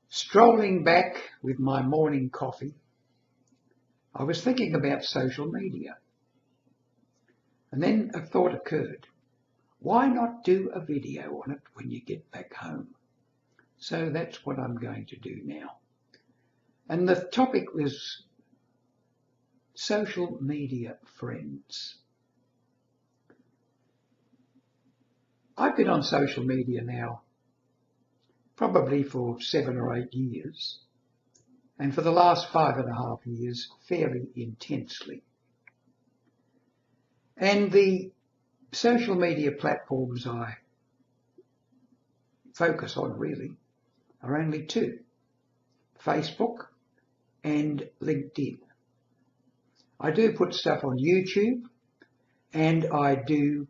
Strolling back with my morning coffee, I was thinking about social media. And then a thought occurred. Why not do a video on it when you get back home? So that's what I'm going to do now. And the topic was social media friends. I've been on social media now probably for 7 or 8 years, and for the last 5.5 years fairly intensely. And the social media platforms I focus on really are only two: Facebook and LinkedIn. I do put stuff on YouTube, and I do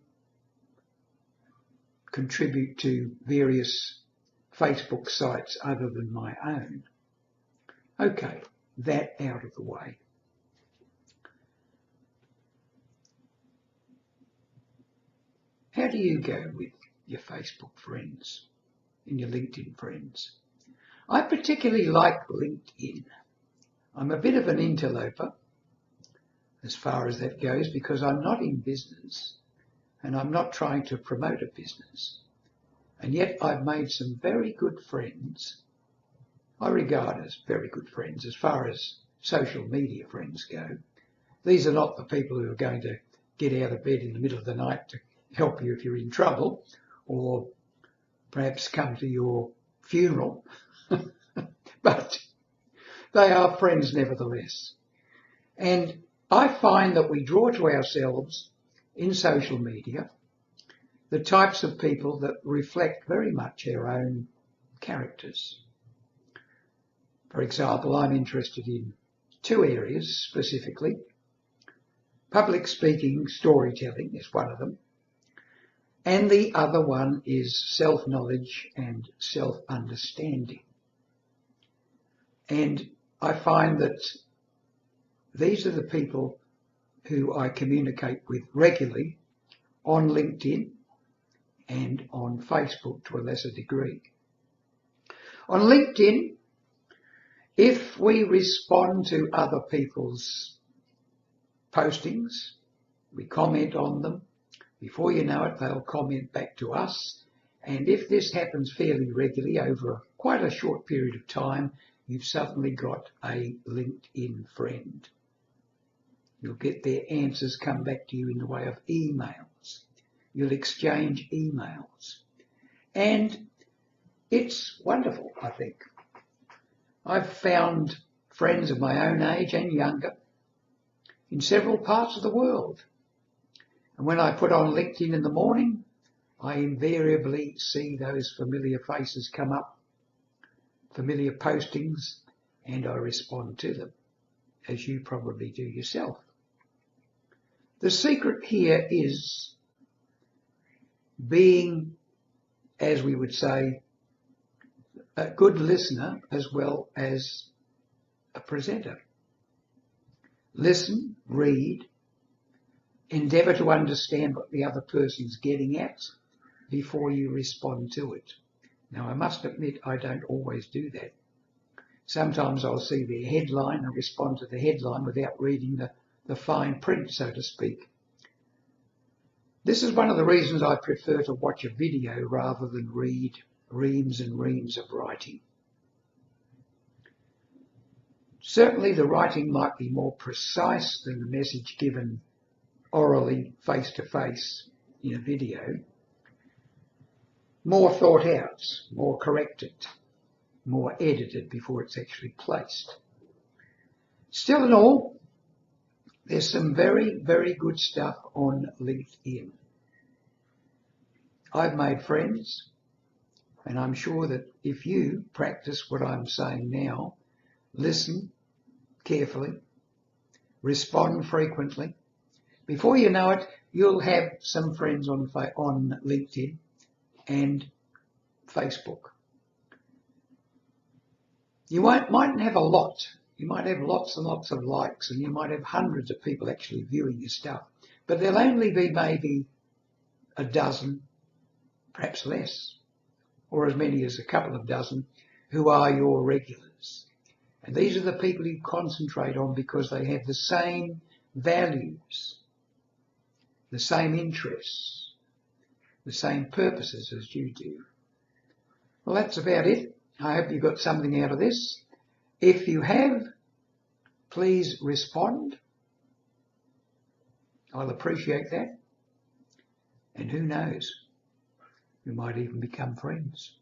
contribute to various Facebook sites other than my own. Okay, that out of the way. How do you go with your Facebook friends and your LinkedIn friends? I particularly like LinkedIn. I'm a bit of an interloper as far as that goes, because I'm not in business and I'm not trying to promote a business. And yet I've made some very good friends. I regard as very good friends as far as social media friends go. These are not the people who are going to get out of bed in the middle of the night to help you if you're in trouble, or perhaps come to your funeral, but they are friends nevertheless. And I find that we draw to ourselves in social media the types of people that reflect very much our own characters. For example, I'm interested in two areas specifically. Public speaking, storytelling is one of them, and the other one is self-knowledge and self-understanding. And I find that these are the people who I communicate with regularly on LinkedIn and on Facebook to a lesser degree. On LinkedIn, if we respond to other people's postings, we comment on them, before you know it, they'll comment back to us. And if this happens fairly regularly over quite a short period of time, you've suddenly got a LinkedIn friend. You'll get their answers come back to you in the way of emails. You'll exchange emails. And it's wonderful, I think. I've found friends of my own age and younger in several parts of the world. And when I put on LinkedIn in the morning, I invariably see those familiar faces come up, familiar postings, and I respond to them, as you probably do yourself. The secret here is being, as we would say, a good listener as well as a presenter. Listen, read, endeavour to understand what the other person's getting at before you respond to it. Now, I must admit I don't always do that. Sometimes I'll see their headline and respond to the headline without reading the fine print, so to speak. This is one of the reasons I prefer to watch a video rather than read reams and reams of writing. Certainly the writing might be more precise than the message given orally, face-to-face in a video. More thought out, more corrected, more edited before it's actually placed. Still in all, there's some very, very good stuff on LinkedIn. I've made friends, and I'm sure that if you practice what I'm saying now, listen carefully, respond frequently, before you know it, you'll have some friends on LinkedIn and Facebook. You mightn't have a lot. You might have lots and lots of likes, and you might have hundreds of people actually viewing your stuff, but there'll only be maybe a dozen, perhaps less, or as many as a couple of dozen, who are your regulars. And these are the people you concentrate on because they have the same values, the same interests, the same purposes as you do. Well, that's about it. I hope you got something out of this. If you have, please respond. I'll appreciate that. And who knows, we might even become friends.